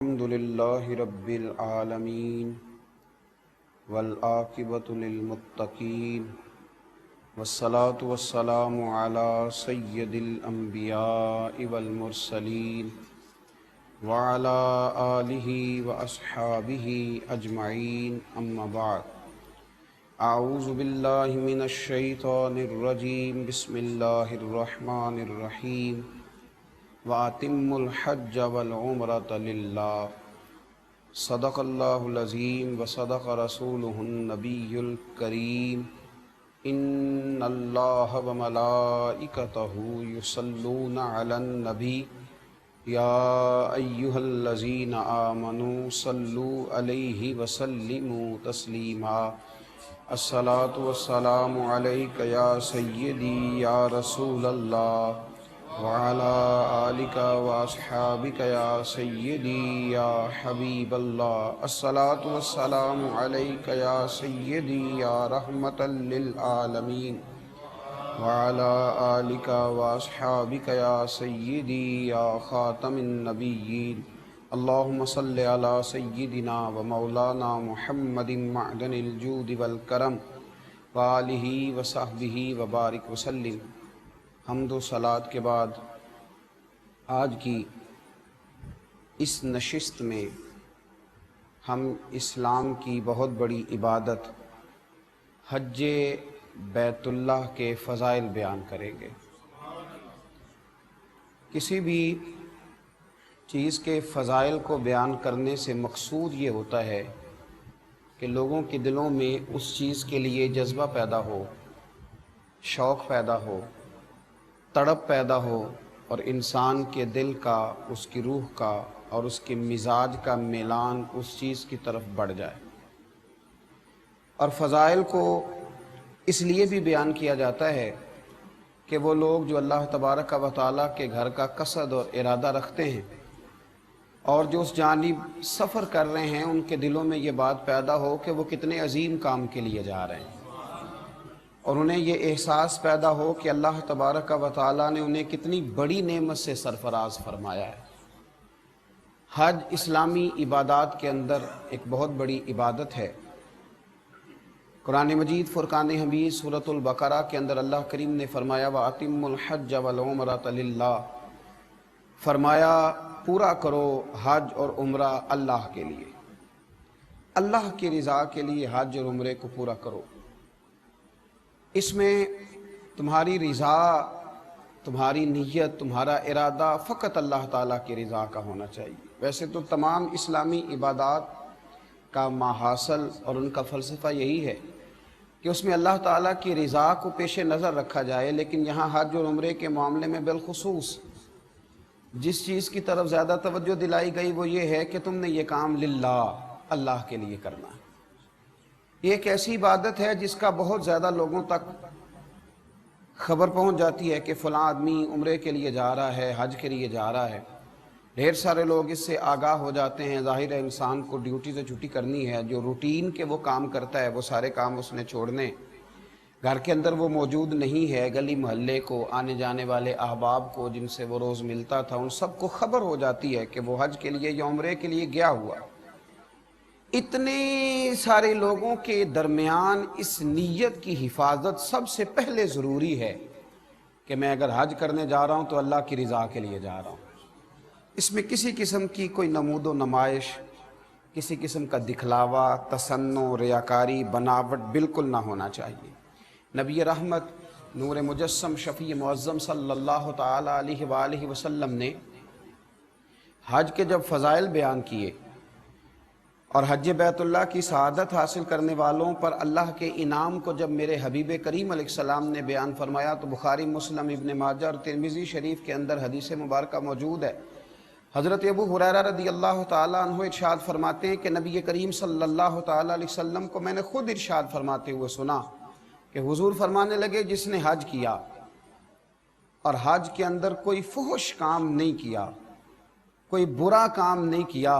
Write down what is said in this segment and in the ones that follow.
الحمد لله رب العالمين والعاقبة للمتقين والصلاة والسلام على سيد الأنبياء والمرسلين وعلى آله وأصحابه أجمعين أما بعد أعوذ بالله من الشيطان الرجيم بسم الله الرحمن الرحيم وَأَتِمُّوا الْحَجَّ وَالْعُمْرَةَ لِلَّهِ صدق اللہ العظیم وصدق رسولہ النبی الکریم ان اللہ وملائکتہ یصلون علی النبی یا ایہا الذین آمنوا صلوا علیہ وسلموا تسلیما الصلاۃ والسلام علیک یا سیدی یا رسول اللہ وعلى آلك وأصحابك يا سيدي يا حبيب الله الصلاة والسلام عليك يا سيدي يا رحمة للعالمين وعلى آلك وأصحابك يا سيدي يا خاتم النبيين اللهم صل على سيدنا ومولانا محمد معدن الجود والكرم وآله وصحبه وبارك وسلم۔ حمد و صلات کے بعد آج کی اس نشست میں ہم اسلام کی بہت بڑی عبادت حج بیت اللہ کے فضائل بیان کریں گے۔ کسی بھی چیز کے فضائل کو بیان کرنے سے مقصود یہ ہوتا ہے کہ لوگوں کے دلوں میں اس چیز کے لیے جذبہ پیدا ہو، شوق پیدا ہو، تڑپ پیدا ہو، اور انسان کے دل کا، اس کی روح کا اور اس کے مزاج کا میلان اس چیز کی طرف بڑھ جائے۔ اور فضائل کو اس لیے بھی بیان کیا جاتا ہے کہ وہ لوگ جو اللہ تبارک و تعالیٰ کے گھر کا قصد اور ارادہ رکھتے ہیں اور جو اس جانب سفر کر رہے ہیں، ان کے دلوں میں یہ بات پیدا ہو کہ وہ کتنے عظیم کام کے لیے جا رہے ہیں، اور انہیں یہ احساس پیدا ہو کہ اللہ تبارک و تعالیٰ نے انہیں کتنی بڑی نعمت سے سرفراز فرمایا ہے۔ حج اسلامی عبادات کے اندر ایک بہت بڑی عبادت ہے۔ قرآن مجید فرقان حمید سورۃ البقرہ کے اندر اللہ کریم نے فرمایا وَأَتِمُّوا الْحَجَّ وَالْعُمْرَةَ لِلَّهِ، فرمایا پورا کرو حج اور عمرہ اللہ کے لیے، اللہ کی رضا کے لیے حج اور عمرے کو پورا کرو۔ اس میں تمہاری رضا، تمہاری نیت، تمہارا ارادہ فقط اللہ تعالیٰ کی رضا کا ہونا چاہیے۔ ویسے تو تمام اسلامی عبادات کا ماحصل اور ان کا فلسفہ یہی ہے کہ اس میں اللہ تعالیٰ کی رضا کو پیش نظر رکھا جائے، لیکن یہاں حج اور عمرے کے معاملے میں بالخصوص جس چیز کی طرف زیادہ توجہ دلائی گئی وہ یہ ہے کہ تم نے یہ کام للہ، اللہ کے لیے کرنا ہے۔ یہ ایک ایسی عبادت ہے جس کا بہت زیادہ لوگوں تک خبر پہنچ جاتی ہے کہ فلاں آدمی عمرے کے لیے جا رہا ہے، حج کے لیے جا رہا ہے۔ ڈھیر سارے لوگ اس سے آگاہ ہو جاتے ہیں۔ ظاہر ہے انسان کو ڈیوٹی سے چھٹی کرنی ہے، جو روٹین کے وہ کام کرتا ہے وہ سارے کام اس نے چھوڑنے، گھر کے اندر وہ موجود نہیں ہے، گلی محلے کو، آنے جانے والے احباب کو جن سے وہ روز ملتا تھا، ان سب کو خبر ہو جاتی ہے کہ وہ حج کے لیے یا عمرے کے لیے گیا ہوا۔ اتنے سارے لوگوں کے درمیان اس نیت کی حفاظت سب سے پہلے ضروری ہے کہ میں اگر حج کرنے جا رہا ہوں تو اللہ کی رضا کے لیے جا رہا ہوں۔ اس میں کسی قسم کی کوئی نمود و نمائش، کسی قسم کا دکھلاوا، تصنع، ریاکاری، بناوٹ بالکل نہ ہونا چاہیے۔ نبی رحمت نور مجسم شفیع معظم صلی اللہ تعالی علیہ وآلہ وسلم نے حج کے جب فضائل بیان کیے اور حج بیت اللہ کی سعادت حاصل کرنے والوں پر اللہ کے انعام کو جب میرے حبیب کریم علیہ السلام نے بیان فرمایا تو بخاری، مسلم، ابن ماجہ اور ترمذی شریف کے اندر حدیث مبارکہ موجود ہے۔ حضرت ابو ہریرہ رضی اللہ تعالیٰ عنہ ارشاد فرماتے ہیں کہ نبی کریم صلی اللہ تعالیٰ علیہ وسلم کو میں نے خود ارشاد فرماتے ہوئے سنا کہ حضور فرمانے لگے جس نے حج کیا اور حج کے اندر کوئی فحش کام نہیں کیا، کوئی برا کام نہیں کیا،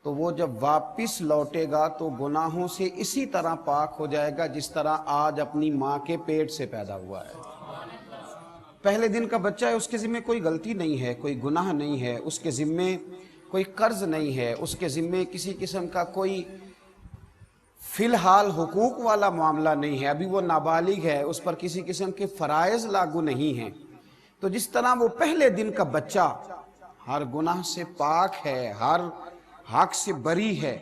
تو وہ جب واپس لوٹے گا تو گناہوں سے اسی طرح پاک ہو جائے گا جس طرح آج اپنی ماں کے پیٹ سے پیدا ہوا ہے۔ پہلے دن کا بچہ ہے، اس کے ذمے کوئی غلطی نہیں ہے، کوئی گناہ نہیں ہے، اس کے ذمے کوئی قرض نہیں ہے، اس کے ذمے کسی قسم کا کوئی فی الحال حقوق والا معاملہ نہیں ہے، ابھی وہ نابالغ ہے، اس پر کسی قسم کے فرائض لاگو نہیں ہیں، تو جس طرح وہ پہلے دن کا بچہ ہر گناہ سے پاک ہے، ہر حق سے بری ہے،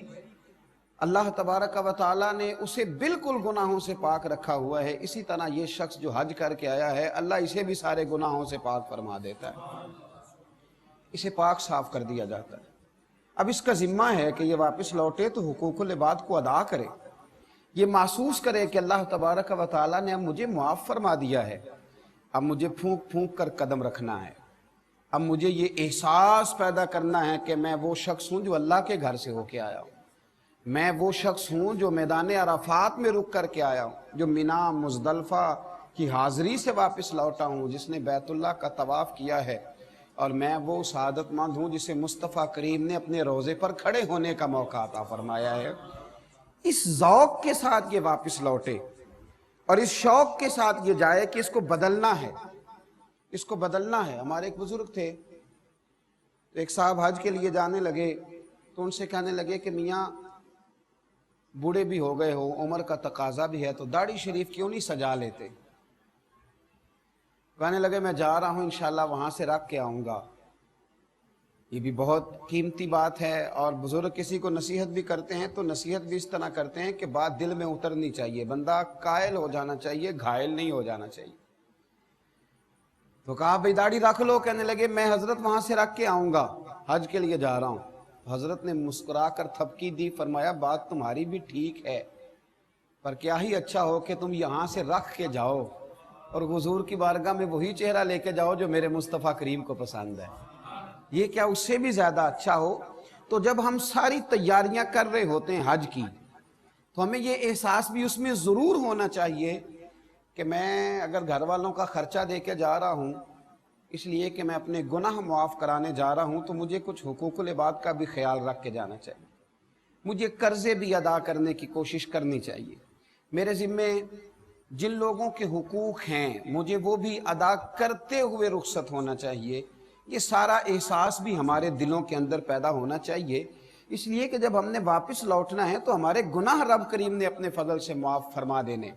اللہ تبارک و تعالیٰ نے اسے بالکل گناہوں سے پاک رکھا ہوا ہے، اسی طرح یہ شخص جو حج کر کے آیا ہے اللہ اسے بھی سارے گناہوں سے پاک فرما دیتا ہے، اسے پاک صاف کر دیا جاتا ہے۔ اب اس کا ذمہ ہے کہ یہ واپس لوٹے تو حقوق العباد کو ادا کرے، یہ محسوس کرے کہ اللہ تبارک و تعالیٰ نے اب مجھے معاف فرما دیا ہے، اب مجھے پھونک پھونک کر قدم رکھنا ہے، اب مجھے یہ احساس پیدا کرنا ہے کہ میں وہ شخص ہوں جو اللہ کے گھر سے ہو کے آیا ہوں، میں وہ شخص ہوں جو میدان عرفات میں رک کر کے آیا ہوں، جو مینا مزدلفہ کی حاضری سے واپس لوٹا ہوں، جس نے بیت اللہ کا طواف کیا ہے، اور میں وہ سعادت مند ہوں جسے مصطفیٰ کریم نے اپنے روضے پر کھڑے ہونے کا موقع عطا فرمایا ہے۔ اس ذوق کے ساتھ یہ واپس لوٹے اور اس شوق کے ساتھ یہ جائے کہ اس کو بدلنا ہے، اس کو بدلنا ہے۔ ہمارے ایک بزرگ تھے، ایک صاحب حج کے لیے جانے لگے تو ان سے کہنے لگے کہ میاں بوڑھے بھی ہو گئے ہو، عمر کا تقاضا بھی ہے، تو داڑھی شریف کیوں نہیں سجا لیتے؟ کہنے لگے میں جا رہا ہوں انشاءاللہ وہاں سے رکھ کے آؤں گا۔ یہ بھی بہت قیمتی بات ہے، اور بزرگ کسی کو نصیحت بھی کرتے ہیں تو نصیحت بھی اس طرح کرتے ہیں کہ بات دل میں اترنی چاہیے، بندہ قائل ہو جانا چاہیے، گھائل نہیں ہو جانا چاہیے۔ تو کہا بھئی داڑھی رکھ لو، کہنے لگے میں حضرت وہاں سے رکھ کے آؤں گا، حج کے لیے جا رہا ہوں۔ حضرت نے مسکرا کر تھپکی دی، فرمایا بات تمہاری بھی ٹھیک ہے، پر کیا ہی اچھا ہو کہ تم یہاں سے رکھ کے جاؤ اور حضور کی بارگاہ میں وہی چہرہ لے کے جاؤ جو میرے مصطفیٰ کریم کو پسند ہے، یہ کیا اس سے بھی زیادہ اچھا ہو۔ تو جب ہم ساری تیاریاں کر رہے ہوتے ہیں حج کی، تو ہمیں یہ احساس بھی اس میں ضرور ہونا چاہیے کہ میں اگر گھر والوں کا خرچہ دے کے جا رہا ہوں اس لیے کہ میں اپنے گناہ معاف کرانے جا رہا ہوں، تو مجھے کچھ حقوق العباد کا بھی خیال رکھ کے جانا چاہیے، مجھے قرضے بھی ادا کرنے کی کوشش کرنی چاہیے، میرے ذمے جن لوگوں کے حقوق ہیں مجھے وہ بھی ادا کرتے ہوئے رخصت ہونا چاہیے۔ یہ سارا احساس بھی ہمارے دلوں کے اندر پیدا ہونا چاہیے، اس لیے کہ جب ہم نے واپس لوٹنا ہے تو ہمارے گناہ رب کریم نے اپنے فضل سے معاف فرما دینے۔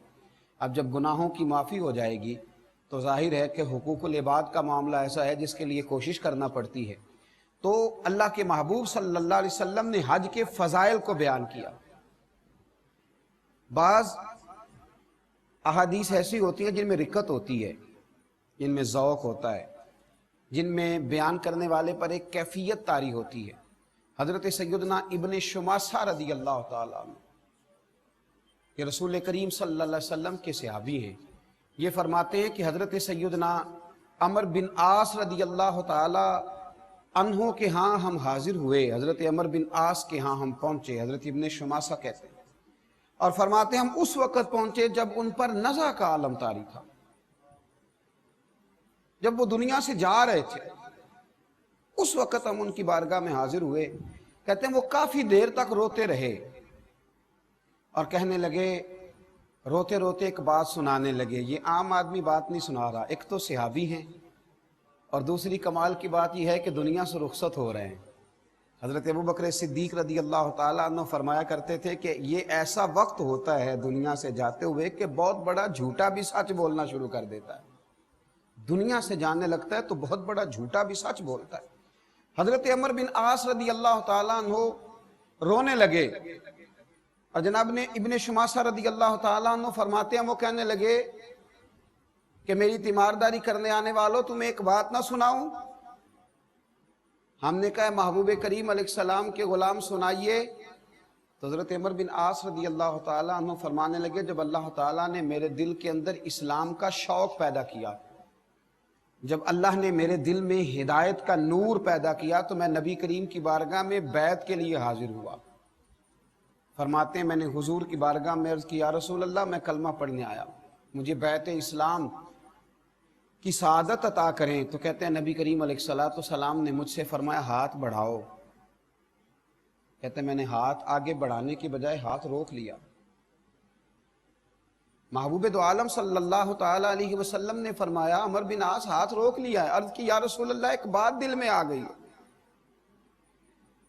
اب جب گناہوں کی معافی ہو جائے گی تو ظاہر ہے کہ حقوق العباد کا معاملہ ایسا ہے جس کے لیے کوشش کرنا پڑتی ہے۔ تو اللہ کے محبوب صلی اللہ علیہ وسلم نے حج کے فضائل کو بیان کیا۔ بعض احادیث ایسی ہوتی ہیں جن میں رکت ہوتی ہے، جن میں ذوق ہوتا ہے، جن میں بیان کرنے والے پر ایک کیفیت طاری ہوتی ہے۔ حضرت سیدنا ابن شماسہ رضی اللہ تعالیٰ عنہ، یہ رسول کریم صلی اللہ علیہ وسلم کے صحابی ہیں، یہ فرماتے ہیں کہ حضرت سیدنا عمر بن عاص رضی اللہ تعالیٰ عنہ کے ہاں ہم حاضر ہوئے، حضرت عمر بن عاص کے ہاں ہم پہنچے، حضرت ابن شماسہ کہتے ہیں، اور فرماتے ہیں ہم اس وقت پہنچے جب ان پر نزع کا عالم طاری تھا، جب وہ دنیا سے جا رہے تھے، اس وقت ہم ان کی بارگاہ میں حاضر ہوئے۔ کہتے ہیں وہ کافی دیر تک روتے رہے اور کہنے لگے، روتے روتے ایک بات سنانے لگے، یہ عام آدمی بات نہیں سنا رہا، ایک تو صحابی ہیں اور دوسری کمال کی بات یہ ہے کہ دنیا سے رخصت ہو رہے ہیں۔ حضرت ابوبکر صدیق رضی اللہ تعالیٰ عنہ فرمایا کرتے تھے کہ یہ ایسا وقت ہوتا ہے دنیا سے جاتے ہوئے کہ بہت بڑا جھوٹا بھی سچ بولنا شروع کر دیتا ہے، دنیا سے جانے لگتا ہے تو بہت بڑا جھوٹا بھی سچ بولتا ہے۔ حضرت عمر بن عاص رضی اللہ تعالیٰ عنہ رونے لگے، اور جناب نے ابن شماسہ رضی اللہ تعالیٰ عنہ فرماتے ہیں وہ کہنے لگے کہ میری تیمارداری کرنے آنے والوں تمہیں ایک بات نہ سناؤں؟ ہم نے کہا محبوب کریم علیہ السلام کے غلام سنائیے۔ تو حضرت عمر بن عاص رضی اللہ تعالیٰ عنہ فرمانے لگے جب اللہ تعالیٰ نے میرے دل کے اندر اسلام کا شوق پیدا کیا، جب اللہ نے میرے دل میں ہدایت کا نور پیدا کیا تو میں نبی کریم کی بارگاہ میں بیعت کے لیے حاضر ہوا۔ فرماتے ہیں میں نے حضور کی بارگاہ میں عرض کی یا رسول اللہ میں کلمہ پڑھنے آیا ہوں، مجھے بیعت اسلام کی سعادت عطا کریں۔ تو کہتے ہیں نبی کریم علیہ السلام نے مجھ سے فرمایا ہاتھ بڑھاؤ۔ کہتے ہیں میں نے ہاتھ آگے بڑھانے کی بجائے ہاتھ روک لیا۔ محبوب دو عالم صلی اللہ تعالیٰ علیہ وسلم نے فرمایا عمر بن عاص ہاتھ روک لیا ہے۔ عرض کی یا رسول اللہ ایک بات دل میں آ گئی،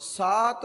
7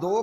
2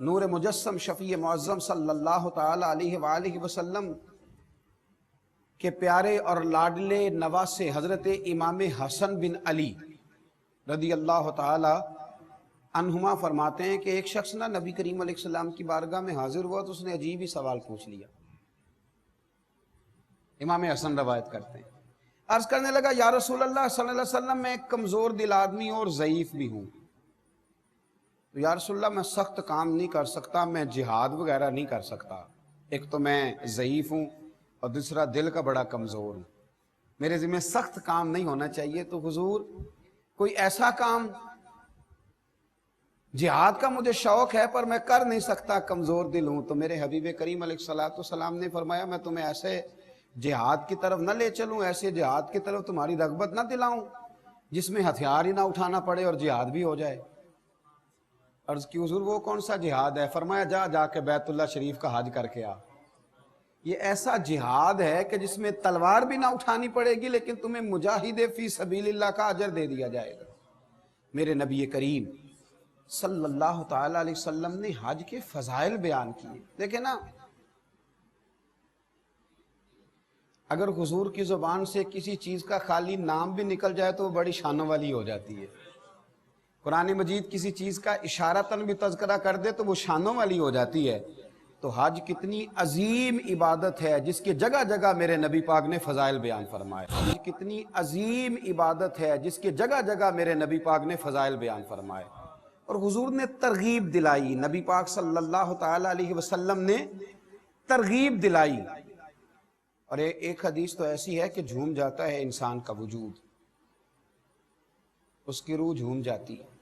نور مجسم شفیع معظم صلی اللہ تعالی علیہ وآلہ وسلم کے پیارے اور لاڈلے نواسے حضرت امام حسن بن علی رضی اللہ تعالی عنہما فرماتے ہیں کہ ایک شخص نا نبی کریم علیہ السلام کی بارگاہ میں حاضر ہوا تو اس نے عجیب ہی سوال پوچھ لیا. امام حسن روایت کرتے ہیں, عرض کرنے لگا یا رسول اللہ صلی اللہ علیہ وسلم میں ایک کمزور دل آدمی اور ضعیف بھی ہوں, تو یا رسول اللہ میں سخت کام نہیں کر سکتا, میں جہاد وغیرہ نہیں کر سکتا. ایک تو میں ضعیف ہوں اور دوسرا دل کا بڑا کمزور ہوں, میرے ذمہ سخت کام نہیں ہونا چاہیے, تو حضور کوئی ایسا کام, جہاد کا مجھے شوق ہے پر میں کر نہیں سکتا, کمزور دل ہوں. تو میرے حبیب کریم علیہ السلام نے فرمایا میں تمہیں ایسے جہاد کی طرف نہ لے چلوں, ایسے جہاد کی طرف تمہاری رغبت نہ دلاؤں جس میں ہتھیار ہی نہ اٹھانا پڑے اور جہاد بھی ہو جائے. عرض کی حضور وہ کون سا جہاد ہے؟ فرمایا جا کے بیت اللہ شریف کا حج کر کے آ. یہ ایسا جہاد ہے کہ جس میں تلوار بھی نہ اٹھانی پڑے گی لیکن تمہیں مجاہد فی سبیل اللہ کا اجر دے دیا جائے گا. میرے نبی کریم صلی اللہ تعالی علیہ وسلم نے حج کے فضائل بیان کیے. دیکھیں نا, اگر حضور کی زبان سے کسی چیز کا خالی نام بھی نکل جائے تو وہ بڑی شانوں والی ہو جاتی ہے. قرآن مجید کسی چیز کا اشارتاً بھی تذکرہ کر دے تو وہ شانوں والی ہو جاتی ہے. تو حج کتنی عظیم عبادت ہے جس کے جگہ جگہ میرے نبی پاک نے فضائل بیان فرمائے. حج کتنی عظیم عبادت ہے جس کے جگہ جگہ میرے نبی پاک نے فضائل بیان فرمائے, اور حضور نے ترغیب دلائی. نبی پاک صلی اللہ تعالی علیہ وسلم نے ترغیب دلائی. اور ایک حدیث تو ایسی ہے کہ جھوم جاتا ہے انسان کا وجود, اس کی روح جھوم جاتی ہے.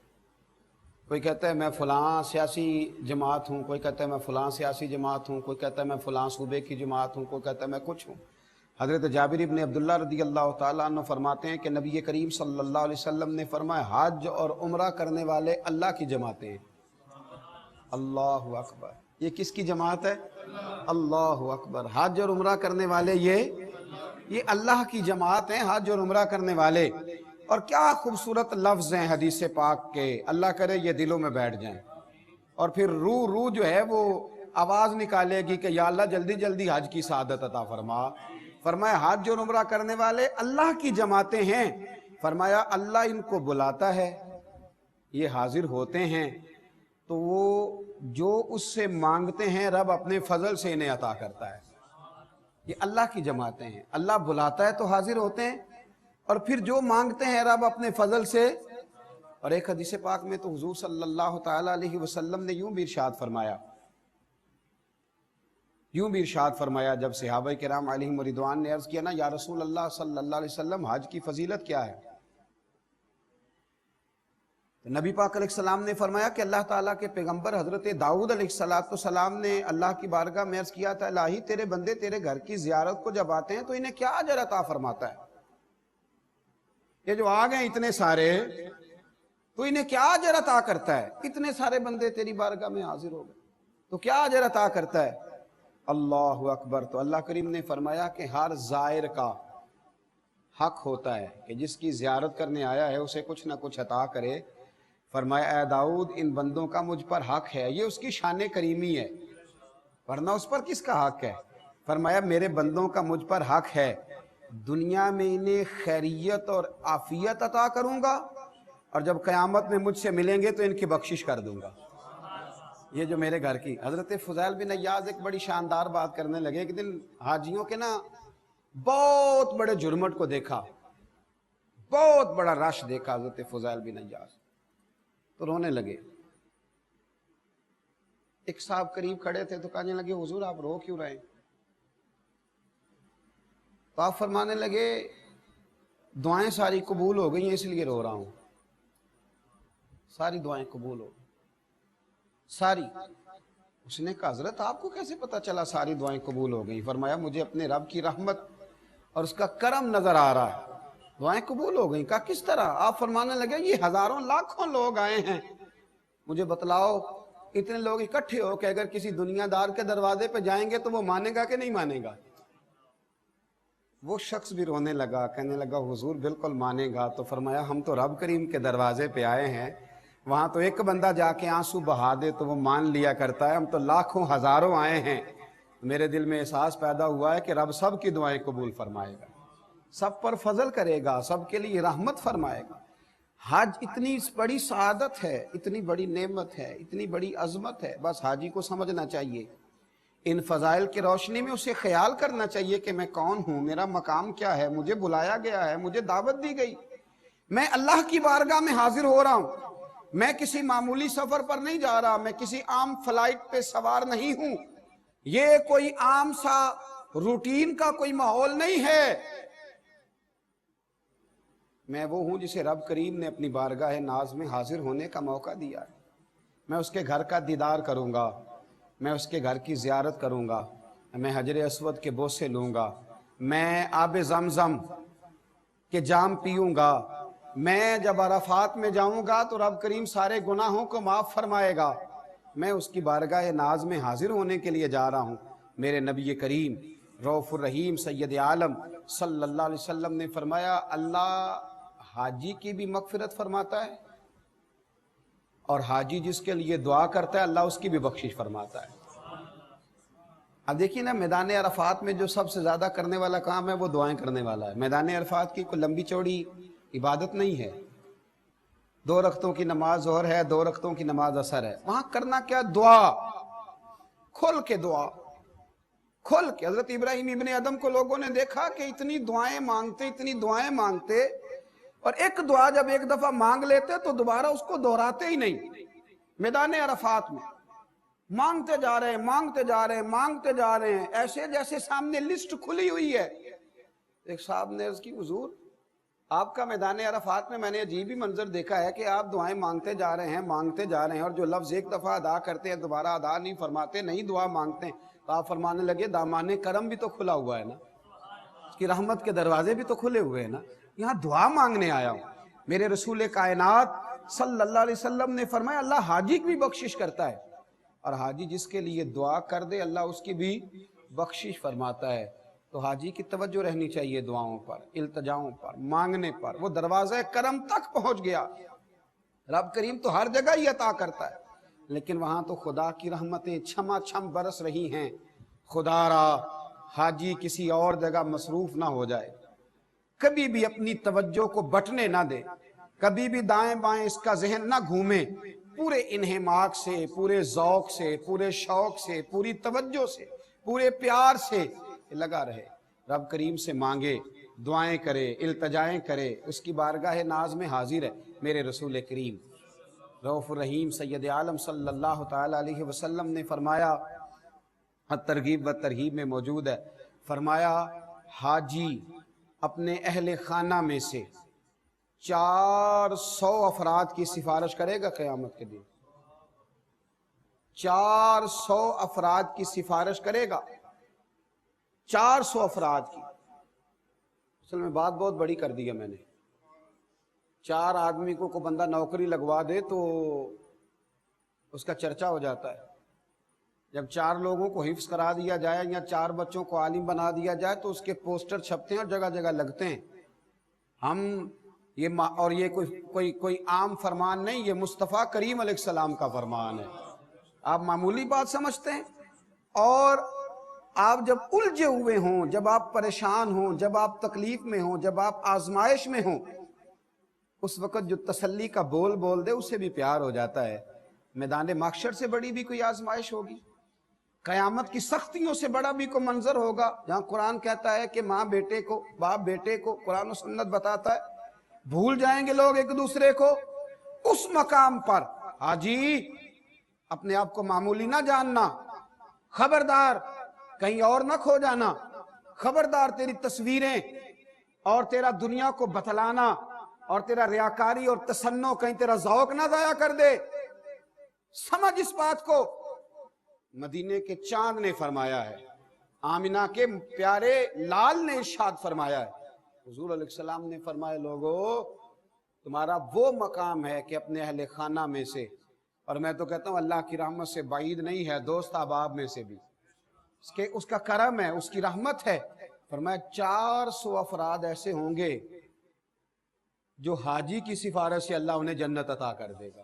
کوئی کہتا ہے میں فلاں سیاسی جماعت ہوں, کوئی کہتا ہے میں فلاں سیاسی جماعت ہوں, کوئی کہتا ہے میں فلاں صوبے کی جماعت ہوں, کوئی کہتا ہے میں کچھ ہوں. حضرت جابر ابن عبداللہ رضی اللہ تعالیٰ عنہ فرماتے ہیں کہ نبی کریم صلی اللہ علیہ وسلم نے فرمایا حج اور عمرہ کرنے والے اللہ کی جماعتیں ہیں. اللہ اکبر, یہ کس کی جماعت ہے؟ اللہ اکبر. حج اور عمرہ کرنے والے یہ اللہ کی جماعت ہیں, حج اور عمرہ کرنے والے. اور کیا خوبصورت لفظ ہیں حدیث پاک کے, اللہ کرے یہ دلوں میں بیٹھ جائیں. اور پھر روح جو ہے وہ آواز نکالے گی کہ یا اللہ جلدی جلدی حج کی سعادت عطا فرما. فرمایا حج اور عمرہ کرنے والے اللہ کی جماعتیں ہیں. فرمایا اللہ ان کو بلاتا ہے, یہ حاضر ہوتے ہیں, تو وہ جو اس سے مانگتے ہیں رب اپنے فضل سے انہیں عطا کرتا ہے. یہ اللہ کی جماعتیں ہیں, اللہ بلاتا ہے تو حاضر ہوتے ہیں, اور پھر جو مانگتے ہیں رب اپنے فضل سے. اور ایک حدیث پاک میں تو حضور صلی اللہ تعالی علیہ وسلم نے یوں بھی ارشاد فرمایا, جب صحابہ کرام علیہم رضوان نے عرض کیا نا یا رسول اللہ صلی اللہ علیہ وسلم حج کی فضیلت کیا ہے, تو نبی پاک علیہ السلام نے فرمایا کہ اللہ تعالیٰ کے پیغمبر حضرت داؤد علیہ السلام نے اللہ کی بارگاہ میں عرض کیا تھا الہی تیرے بندے تیرے گھر کی زیارت کو جب آتے ہیں تو انہیں کیا اجر عطا فرماتا ہے؟ یہ جو آ گئے اتنے سارے, تو انہیں کیا اجر عطا کرتا ہے؟ اتنے سارے بندے تیری بارگاہ میں حاضر ہو گئے تو کیا اجر عطا کرتا ہے؟ اللہ اکبر. تو اللہ کریم نے فرمایا کہ ہر زائر کا حق ہوتا ہے کہ جس کی زیارت کرنے آیا ہے اسے کچھ نہ کچھ عطا کرے. فرمایا اے داؤد ان بندوں کا مجھ پر حق ہے, یہ اس کی شان کریمی ہے, ورنہ اس پر کس کا حق ہے؟ فرمایا میرے بندوں کا مجھ پر حق ہے, دنیا میں انہیں خیریت اور عافیت عطا کروں گا, اور جب قیامت میں مجھ سے ملیں گے تو ان کی بخشش کر دوں گا. یہ جو میرے گھر کی حضرت فضیل بن عیاض ایک بڑی شاندار بات کرنے لگے. ایک دن حاجیوں کے نا بہت بڑے جھرمٹ کو دیکھا, بہت بڑا رش دیکھا حضرت فضیل بن عیاض, تو رونے لگے. ایک صاحب قریب کھڑے تھے تو کہنے لگے حضور آپ رو کیوں رہے ہیں؟ تو آپ فرمانے لگے دعائیں ساری قبول ہو گئی ہیں اس لیے رو رہا ہوں. ساری دعائیں قبول ہو ساری. اس نے کہا حضرت آپ کو کیسے پتا چلا ساری دعائیں قبول ہو گئی؟ فرمایا مجھے اپنے رب کی رحمت اور اس کا کرم نظر آ رہا ہے, دعائیں قبول ہو گئیں. کہا کس طرح؟ آپ فرمانے لگے یہ ہزاروں لاکھوں لوگ آئے ہیں, مجھے بتلاؤ اتنے لوگ اکٹھے ہو کہ اگر کسی دنیا دار کے دروازے پہ جائیں گے تو وہ مانے گا کہ نہیں مانے گا؟ وہ شخص بھی رونے لگا, کہنے لگا حضور بالکل مانے گا. تو فرمایا ہم تو رب کریم کے دروازے پہ آئے ہیں, وہاں تو ایک بندہ جا کے آنسو بہا دے تو وہ مان لیا کرتا ہے، ہم تو لاکھوں ہزاروں آئے ہیں۔ میرے دل میں احساس پیدا ہوا ہے کہ رب سب کی دعائیں قبول فرمائے گا، سب پر فضل کرے گا، سب کے لیے رحمت فرمائے گا۔ حج اتنی بڑی سعادت ہے، اتنی بڑی نعمت ہے، اتنی بڑی عظمت ہے، بس حاجی کو سمجھنا چاہیے، ان فضائل کی روشنی میں اسے خیال کرنا چاہیے کہ میں کون ہوں، میرا مقام کیا ہے، مجھے بلایا گیا ہے، مجھے دعوت دی گئی، میں اللہ کی بارگاہ میں حاضر ہو رہا ہوں، میں کسی معمولی سفر پر نہیں جا رہا، میں کسی عام فلائٹ پہ سوار نہیں ہوں، یہ کوئی عام سا روٹین کا کوئی ماحول نہیں ہے، میں وہ ہوں جسے رب کریم نے اپنی بارگاہ ناز میں حاضر ہونے کا موقع دیا ہے۔ میں اس کے گھر کا دیدار کروں گا، میں اس کے گھر کی زیارت کروں گا، میں حجر اسود کے بوسے لوں گا، میں آب زمزم کے جام پیوں گا، میں جب عرفات میں جاؤں گا تو رب کریم سارے گناہوں کو معاف فرمائے گا، میں اس کی بارگاہ ناز میں حاضر ہونے کے لیے جا رہا ہوں۔ میرے نبی کریم رؤوف الرحیم سید عالم صلی اللہ علیہ وسلم نے فرمایا، اللہ حاجی کی بھی مغفرت فرماتا ہے، اور حاجی جس کے لیے دعا کرتا ہے اللہ اس کی بھی بخشش فرماتا ہے۔ اب دیکھیے نا، میدان عرفات میں جو سب سے زیادہ کرنے والا کام ہے وہ دعائیں کرنے والا ہے۔ میدان عرفات کی کوئی لمبی چوڑی عبادت نہیں ہے، 2 رکعتوں کی نماز ظہر ہے، 2 رکعتوں کی نماز عصر ہے، وہاں کرنا کیا؟ دعا، کھل کے دعا، کھل کے۔ حضرت ابراہیم ابن ادم کو لوگوں نے دیکھا کہ اتنی دعائیں مانگتے، اتنی دعائیں مانگتے، اور ایک دعا جب ایک دفعہ مانگ لیتے تو دوبارہ اس کو دہراتے ہی نہیں۔ میدان عرفات میں مانگتے جا رہے ہیں، مانگتے جا رہے ہیں، مانگتے جا رہے ہیں، ایسے جیسے سامنے لسٹ کھلی ہوئی ہے۔ ایک صاحب نے عرض کی، حضور آپ کا میدان عرفات میں نے عجیب ہی منظر دیکھا ہے کہ آپ دعائیں مانگتے جا رہے ہیں، مانگتے جا رہے ہیں، اور جو لفظ ایک دفعہ ادا کرتے ہیں دوبارہ ادا نہیں فرماتے، نہیں دعا مانگتے ہیں۔ تو آپ فرمانے لگے، دامان کرم بھی تو کھلا ہوا ہے نا، اس کی رحمت کے دروازے بھی تو کھلے ہوئے ہیں نا، یہاں دعا مانگنے آیا ہوں۔ میرے رسول کائنات صلی اللہ علیہ وسلم نے فرمایا، اللہ حاجی کی بھی بخشش کرتا ہے، اور حاجی جس کے لیے دعا کر دے اللہ اس کی بھی بخشش فرماتا ہے۔ تو حاجی کی توجہ رہنی چاہیے دعاؤں پر، التجاؤں پر، مانگنے پر۔ وہ دروازہ کرم تک پہنچ گیا، رب کریم تو ہر جگہ ہی عطا کرتا ہے، لیکن وہاں تو خدا کی رحمتیں چھما چھم برس رہی ہیں۔ خدا را حاجی کسی اور جگہ مصروف نہ ہو جائے، کبھی بھی اپنی توجہ کو بٹنے نہ دے، کبھی بھی دائیں بائیں اس کا ذہن نہ گھومے، پورے انہماک سے، پورے ذوق سے، پورے شوق سے، پوری توجہ سے، پورے پیار سے لگا رہے، رب کریم سے مانگے، دعائیں کرے، التجائیں کرے، اس کی بارگاہ ناز میں حاضر ہے۔ میرے رسول کریم رؤوف الرحیم سید عالم صلی اللہ تعالی علیہ وسلم نے فرمایا، الترغیب و ترہیب میں موجود ہے، فرمایا حاجی اپنے اہل خانہ میں سے 400 افراد کی سفارش کرے گا قیامت کے دن، 400 افراد کی سفارش کرے گا، 400 افراد کی۔ اصل میں بات بہت بڑی کر دی ہے میں نے، 4 آدمی کو کوئی بندہ نوکری لگوا دے تو اس کا چرچا ہو جاتا ہے، جب 4 لوگوں کو حفظ کرا دیا جائے یا 4 بچوں کو عالم بنا دیا جائے تو اس کے پوسٹر چھپتے ہیں اور جگہ جگہ لگتے ہیں۔ ہم یہ کوئی عام فرمان نہیں، یہ مصطفیٰ کریم علیہ السلام کا فرمان ہے، آپ معمولی بات سمجھتے ہیں؟ اور آپ جب الجھے ہوئے ہوں، جب آپ پریشان ہوں، جب آپ تکلیف میں ہوں، جب آپ آزمائش میں ہوں، اس وقت جو تسلی کا بول بول دے اسے بھی پیار ہو جاتا ہے۔ میدان محشر سے بڑی بھی کوئی آزمائش ہوگی، قیامت کی سختیوں سے بڑا بھی کوئی منظر ہوگا، جہاں قرآن کہتا ہے کہ ماں بیٹے کو، باپ بیٹے کو، قرآن و سنت بتاتا ہے بھول جائیں گے لوگ ایک دوسرے کو۔ اس مقام پر حاجی اپنے آپ کو معمولی نہ جاننا، خبردار کہیں اور نہ کھو جانا، خبردار تیری تصویریں اور تیرا دنیا کو بتلانا اور تیرا ریاکاری اور تسنع کہیں تیرا ذوق نہ ضائع کر دے۔ سمجھ اس بات کو، مدینے کے چاند نے فرمایا ہے، آمنہ کے پیارے لال نے ارشاد فرمایا ہے، حضور علیہ السلام نے فرمایا، لوگو تمہارا وہ مقام ہے کہ اپنے اہل خانہ میں سے، اور میں تو کہتا ہوں اللہ کی رحمت سے بعید نہیں ہے، دوست احباب میں سے بھی، اس کا کرم ہے، اس کی رحمت ہے۔ فرمایا 400 افراد ایسے ہوں گے جو حاجی کی سفارش سے اللہ انہیں جنت عطا کر دے گا۔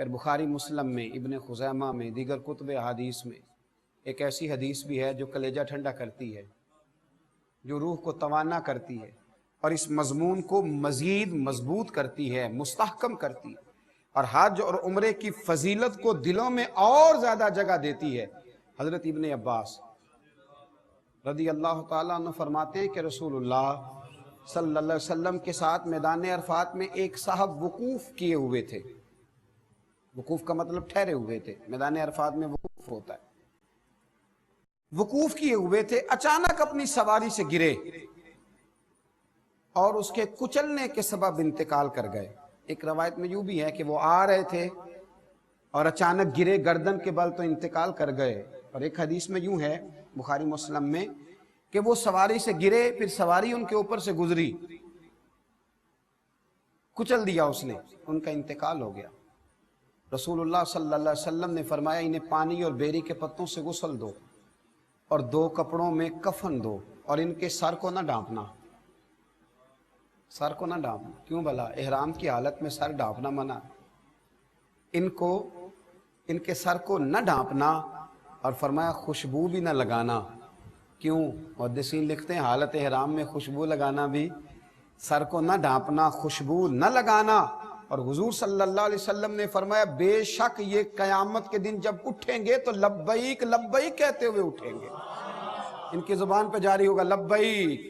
پھر بخاری مسلم میں، ابن خزیمہ میں، دیگر کتب احادیث میں ایک ایسی حدیث بھی ہے جو کلیجہ ٹھنڈا کرتی ہے، جو روح کو توانا کرتی ہے اور اس مضمون کو مزید مضبوط کرتی ہے، مستحکم کرتی ہے، اور حج اور عمرے کی فضیلت کو دلوں میں اور زیادہ جگہ دیتی ہے۔ حضرت ابن عباس رضی اللہ تعالیٰ عنہ فرماتے ہیں کہ رسول اللہ صلی اللہ علیہ وسلم کے ساتھ میدان عرفات میں ایک صاحب وقوف کیے ہوئے تھے۔ وقوف کا مطلب ٹھہرے ہوئے تھے، میدان عرفات میں وقوف ہوتا ہے۔ وقوف کیے ہوئے تھے، اچانک اپنی سواری سے گرے اور اس کے کچلنے کے سبب انتقال کر گئے۔ ایک روایت میں یوں بھی ہے کہ وہ آ رہے تھے اور اچانک گرے گردن کے بل تو انتقال کر گئے، اور ایک حدیث میں یوں ہے بخاری مسلم میں کہ وہ سواری سے گرے، پھر سواری ان کے اوپر سے گزری، کچل دیا اس نے، ان کا انتقال ہو گیا۔ رسول اللہ صلی اللہ علیہ وسلم نے فرمایا انہیں پانی اور بیری کے پتوں سے غسل دو اور 2 کپڑوں میں کفن دو، اور ان کے سر کو نہ ڈھانپنا، سر کو نہ ڈھانپنا۔ کیوں بھلا؟ احرام کی حالت میں سر ڈھانپنا منع۔ ان کے سر کو نہ ڈھانپنا، اور فرمایا خوشبو بھی نہ لگانا۔ کیوں؟ محدثین لکھتے ہیں حالت احرام میں خوشبو لگانا بھی، سر کو نہ ڈھانپنا، خوشبو نہ لگانا۔ اور حضور صلی اللہ علیہ وسلم نے فرمایا بے شک یہ قیامت کے دن جب اٹھیں گے تو لبیک لبیک کہتے ہوئے اٹھیں گے، ان کی زبان پہ جاری ہوگا لبیک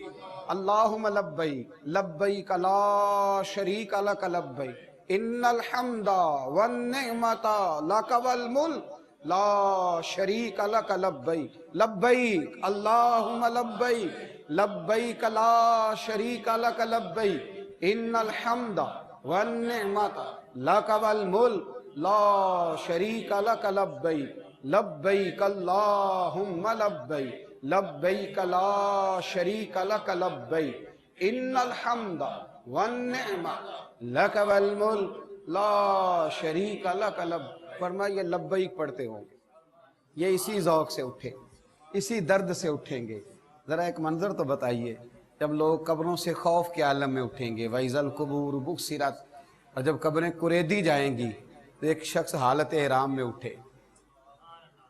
اللہم لبیک لبیک لا شریک لک لبیک ان الحمد والنعمت لک والملک لا شریک لک لبیک لبیک اللہم لبیک لبیک لا شریک لک لبیک ان الحمد والنعمت لک والملک لا شریک لک لبیک لبیک اللہم لبیک لبیک لا شریک لک لبیک ان الحمد والنعمت لک والملک لا شریک لک لبیک۔ فرمایا یہ لبیک پڑھتے ہوں گے، یہ اسی ذوق سے اٹھے، اسی درد سے اٹھیں گے۔ ذرا ایک منظر تو بتائیے، جب لوگ قبروں سے خوف کے عالم میں اٹھیں گے، وَإِذَا الْقُبُورُ بُعْثِرَتْ، اور جب قبریں کریدی جائیں گی تو ایک شخص حالت احرام میں اٹھے،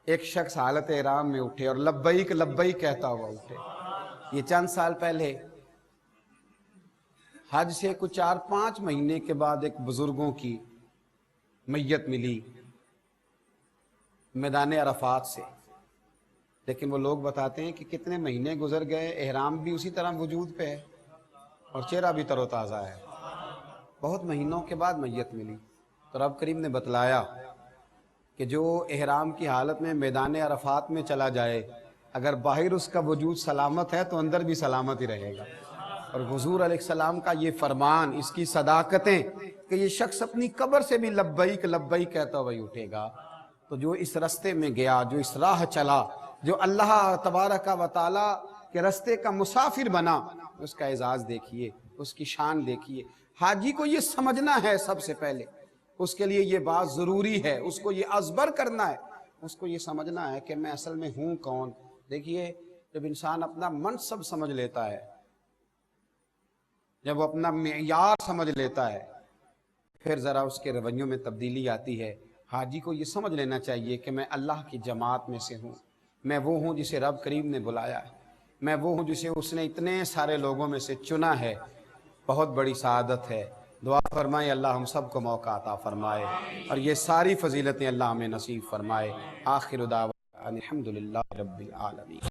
ایک شخص حالت احرام میں اٹھے اور لبیک لبیک کہتا ہوا اٹھے۔ یہ چند سال پہلے حج سے کچھ 4-5 مہینے کے بعد ایک بزرگوں کی میت ملی میدان عرفات سے، لیکن وہ لوگ بتاتے ہیں کہ کتنے مہینے گزر گئے، احرام بھی اسی طرح وجود پہ ہے اور چہرہ بھی تر و تازہ ہے۔ بہت مہینوں کے بعد میت ملی تو رب کریم نے بتلایا کہ جو احرام کی حالت میں میدان عرفات میں چلا جائے، اگر باہر اس کا وجود سلامت ہے تو اندر بھی سلامت ہی رہے گا۔ اور حضور علیہ السلام کا یہ فرمان، اس کی صداقتیں کہ یہ شخص اپنی قبر سے بھی لبیک لبیک کہتا ہوا ہی اٹھے گا، تو جو اس رستے میں گیا، جو اس راہ چلا، جو اللہ تبارک و تعالی کے رستے کا مسافر بنا، اس کا اعزاز دیکھیے، اس کی شان دیکھیے۔ حاجی کو یہ سمجھنا ہے سب سے پہلے، اس کے لیے یہ بات ضروری ہے، اس کو یہ ازبر کرنا ہے، اس کو یہ سمجھنا ہے کہ میں اصل میں ہوں کون۔ دیکھیے جب انسان اپنا منصب سمجھ لیتا ہے، جب وہ اپنا معیار سمجھ لیتا ہے، پھر ذرا اس کے رویوں میں تبدیلی آتی ہے۔ حاجی کو یہ سمجھ لینا چاہیے کہ میں اللہ کی جماعت میں سے ہوں، میں وہ ہوں جسے رب کریم نے بلایا ہے، میں وہ ہوں جسے اس نے اتنے سارے لوگوں میں سے چنا ہے۔ بہت بڑی سعادت ہے۔ دعا فرمائے اللہ ہم سب کو موقع عطا فرمائے اور یہ ساری فضیلتیں اللہ ہمیں نصیب فرمائے۔ آخر دعوانا الحمدللہ رب العالمین۔